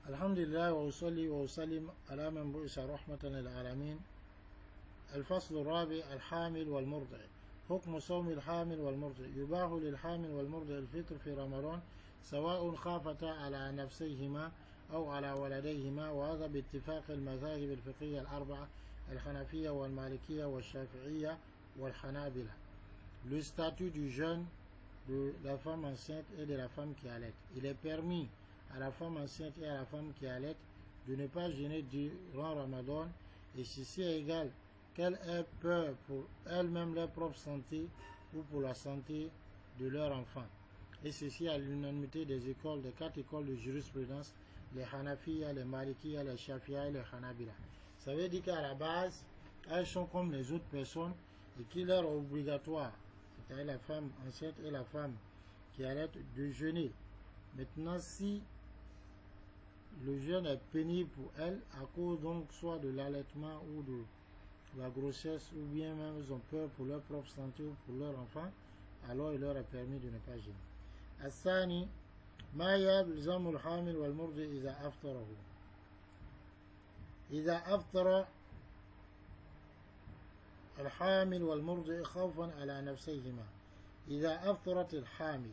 الحمد لله وأصلي وأسلم على من بعث رحمة للعالمين. الفصل الرابع: الحامل والمرضع. حكم صوم الحامل والمرضع. يباح للحامل والمرضع الفطر في رمضان سواء خافتا على نفسيهما أو على ولديهما، وهذا باتفاق المذاهب الفقهية الأربعة: الحنفية والمالكية والشافعية والحنابلة. Le statut du jeûne de la femme enceinte et de la femme qui allait. Il est permis à la femme enceinte et à la femme qui allait de ne pas jeûner durant Ramadan, et ceci est égal qu'elle ait peur pour elle-même leur propre santé ou pour la santé de leur enfant. Et ceci à l'unanimité des écoles, des 4 écoles de jurisprudence: les Hanafiya, les Malikiya, les Shafi'a et les Hanabila. Ça veut dire qu'à la base, elles sont comme les autres personnes et qu'il leur est obligatoire, c'est-à-dire la femme enceinte et la femme qui allait, de jeûner. Maintenant, si le jeûne est pénible pour elles, à cause donc soit de l'allaitement ou de la grossesse, ou bien même ils ont peur pour leur propre santé ou pour leur enfant, alors il leur est permis de ne pas jeûner. الثاني ما يلزم الحامل والمرضع إذا أفطره. إذا أفطر الحامل والمرضع خوفا على نفسيهما. إذا أفطرت الحامل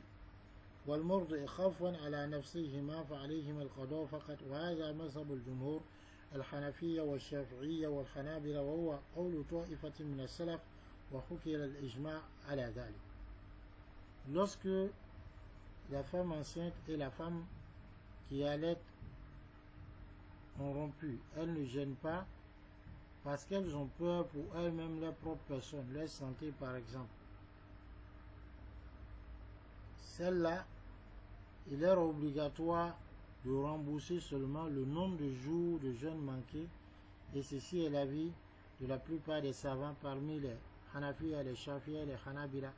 والمرضع خوفا على نفسيهما فعليهما القضاء فقط، وهذا مذهب الجمهور الحنفية والشافعية والحنابلة، وهو قول طائفة من السلف وحكي الإجماع على ذلك. Lorsque la femme enceinte et la femme qui allait ont rompu, elles ne gênent pas parce qu'elles ont peur pour elles-mêmes, leur propre personne, leur santé par exemple. Celle-là, il est obligatoire de rembourser seulement le nombre de jours de jeûne manqués, et ceci est l'avis de la plupart des savants parmi les Hanafiya, les Shafi'a et les Hanabila,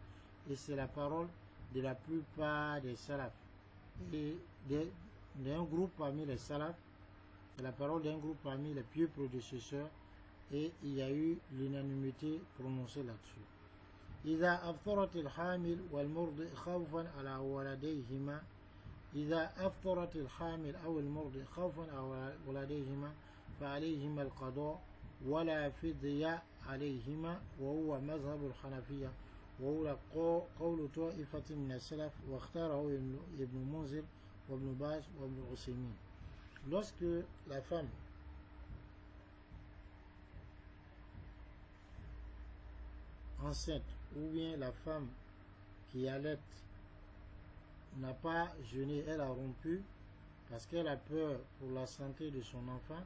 et c'est la parole de la plupart des salafs et d'un groupe parmi les salafs. C'est la parole d'un groupe parmi les pieux prédécesseurs, et il y a eu l'unanimité prononcée là-dessus. إذا أفطرت الحامل والمرضع خوفا على ولديهما. إذا أفطرت الحامل أو المرضع خوفا على ولديهما فعليهما القضاء ولا فدية عليهما، وهو مذهب الحنفية، وهو قول طائفة من السلف، واختاره ابن منذر وابن باز وابن عثيمين. Lorsque la femme enceinte ou bien la femme qui allait n'a pas jeûné, elle a rompu parce qu'elle a peur pour la santé de son enfant,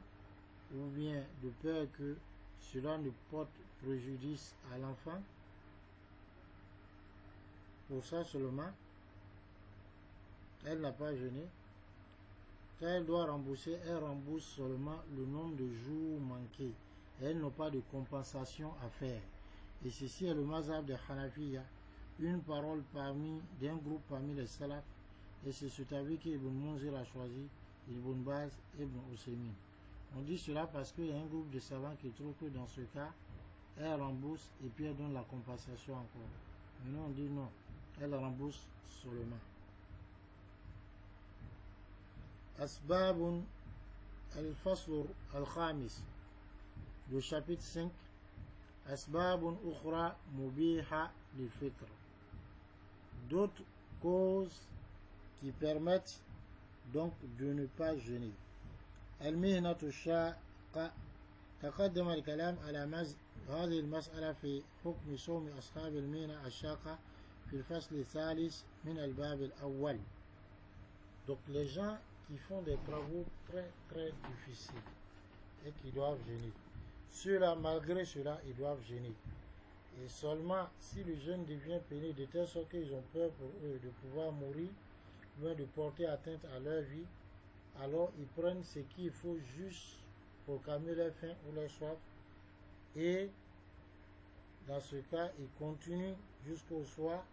ou bien de peur que cela ne porte préjudice à l'enfant, pour ça seulement elle n'a pas jeûné. Quand elle doit rembourser, elle rembourse seulement le nombre de jours manqués, et elle n'a pas de compensation à faire. Et ceci est le mazhab de Hanafiya, une parole d'un groupe parmi les salafs, et c'est cet avis qu'Ibn Munzir a choisi, Ibn Baz et Ibn Usaymin. On dit cela parce qu'il y a un groupe de savants qui trouve que dans ce cas, elle rembourse et puis elle donne la compensation encore. Mais nous on dit non, elle rembourse seulement. Asbabun al-Fasl al-Khamis, le chapitre 5. Asbabun ukhra mubiha lil-fitr. D'autres causes qui permettent donc de ne pas jeûner. المهنة الشاقة. تقدم الكلام على هذه المسألة في حكم صوم أصحاب المهنة الشاقة في الفصل الثالث من الباب الأول. Donc les gens qui font des travaux très très difficiles et qui doivent jeûner, ceux-là, malgré cela, ils doivent jeûner. Et seulement si le jeûne devient pénible de telle sorte qu'ils ont peur pour eux de pouvoir mourir, ou de porter atteinte à leur vie, alors ils prennent ce qu'il faut juste pour calmer leur faim ou leur soif, et dans ce cas, ils continuent jusqu'au soir,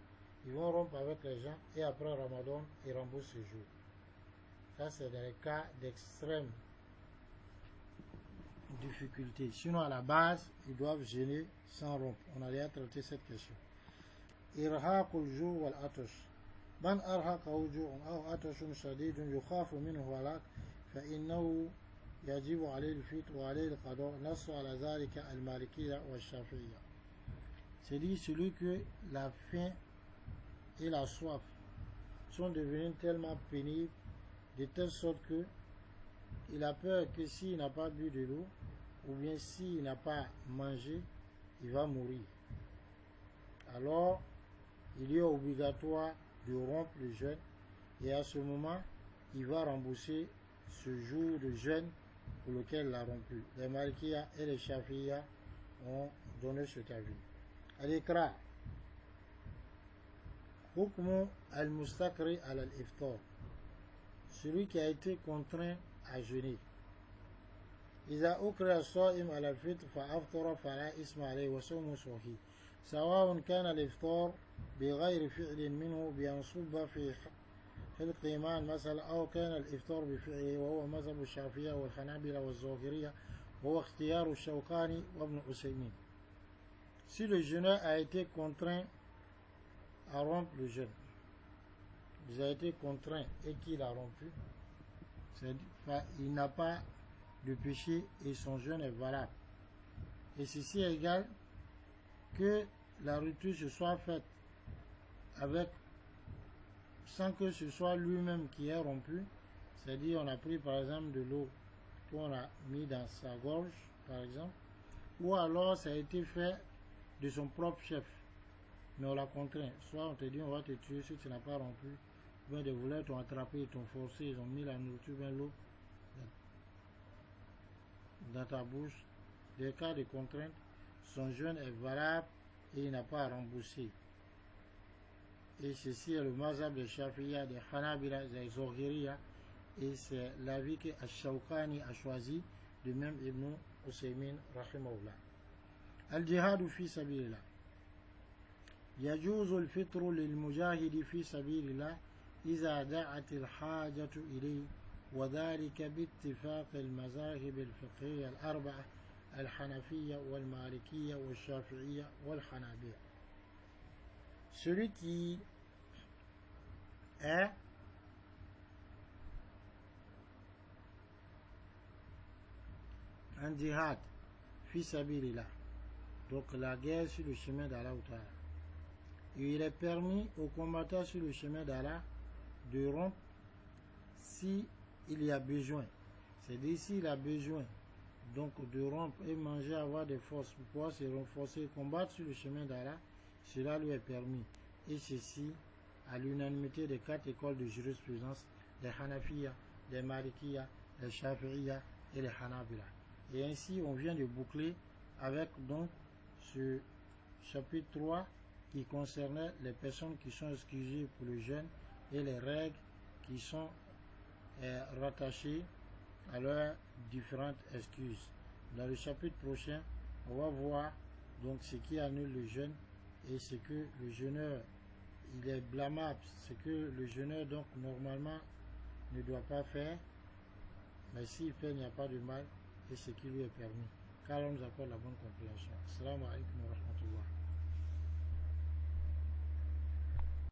ils vont rompre avec les gens, et après Ramadan, ils remboursent ce jour. Ça, c'est dans les cas d'extrême difficulté. Sinon, à la base, ils doivent jeûner sans rompre. On a déjà traité cette question. إرهاق الجوع والعطش. من أرهقه جوع أو عطش شديد يخاف منه هلاك فإنه يجب عليه الفطر وعليه القضاء نص على ذلك المالكية والشافعية. C'est-à-dire celui que la faim et la soif sont devenus tellement pénibles de telle sorte que il a peur que s'il n'a pas bu de l'eau ou bien s'il n'a pas mangé, il va mourir. Alors, il est obligatoire de rompre le jeûne et à ce moment, il va rembourser ce jour de jeûne pour lequel il a rompu. Les Malikiya et les Shafiya ont donné cet avis. Al-Iqra. Hukmu al-Mustakri al-Iftar. Celui qui a été contraint à jeûner. إذا أكره الصائم على الفطر فأفطر فلا إثم عليه وصومه صحيح سواء كان الإفطار بغير فعل منه بأن صب في حلق إيمان مثلا أو كان الإفطار بفعله وهو مذهب الشافعية والحنابلة والظاهرية وهو اختيار الشوكاني وابن عثيمين. Si le jeûneur a été contraint à rompre le jeûne, il a été contraint et qu'il a rompu, il n'a pas de péché et son jeûne est valable. Et ceci est égal que la rupture se soit faite avec sans que ce soit lui-même qui ait rompu, c'est-à-dire on a pris par exemple de l'eau qu'on a mis dans sa gorge par exemple, ou alors ça a été fait de son propre chef, mais on l'a contraint. Soit on te dit on va te tuer si tu n'as pas rompu, ou bien des voleurs t'ont attrapé, t'ont forcé, ils ont mis la nourriture, bien l'eau dans ta bouche. Des cas de contrainte, son jeûne est valable et il n'a pas à rembourser. Et ceci est le mazhab des Shafi'iyya, des Hanabila, des Zohiriya, et c'est l'avis que Ash-Shawkani a choisi, de même Ibn Usaymin rahimahullah. Al-Jihadu fi sabilillah. يجوز الفطر للمجاهد في سبيل الله إذا دعت الحاجة إليه وذلك باتفاق المذاهب الفقهية الأربعة الحنفية والمالكية والشافعية والحنابلة. Celui qui est en jihad fi sabilillah, donc la guerre sur le chemin d'Allah, il est permis aux combattants sur le chemin d'Allah de rompre si il y a besoin. C'est-à-dire s'il a besoin donc de rompre et manger, avoir des forces pour pouvoir se renforcer et combattre sur le chemin d'Allah, cela lui est permis. Et ceci à l'unanimité des 4 écoles de jurisprudence, des Hanafiya, des Malikiya, des Shafi'iyya et les Hanabila. Et ainsi on vient de boucler avec donc ce chapitre 3 qui concernait les personnes qui sont excusées pour le jeûne et les règles qui sont rattachées à leurs différentes excuses. Dans le chapitre prochain, on va voir donc ce qui annule le jeûne et ce que le jeûneur il est blâmable, ce que le jeûneur donc normalement ne doit pas faire, mais s'il fait il n'y a pas de mal et ce qui lui est permis. Qu'Allah nous accorde la bonne compréhension. Assalamu alaikum wa rahmatullah.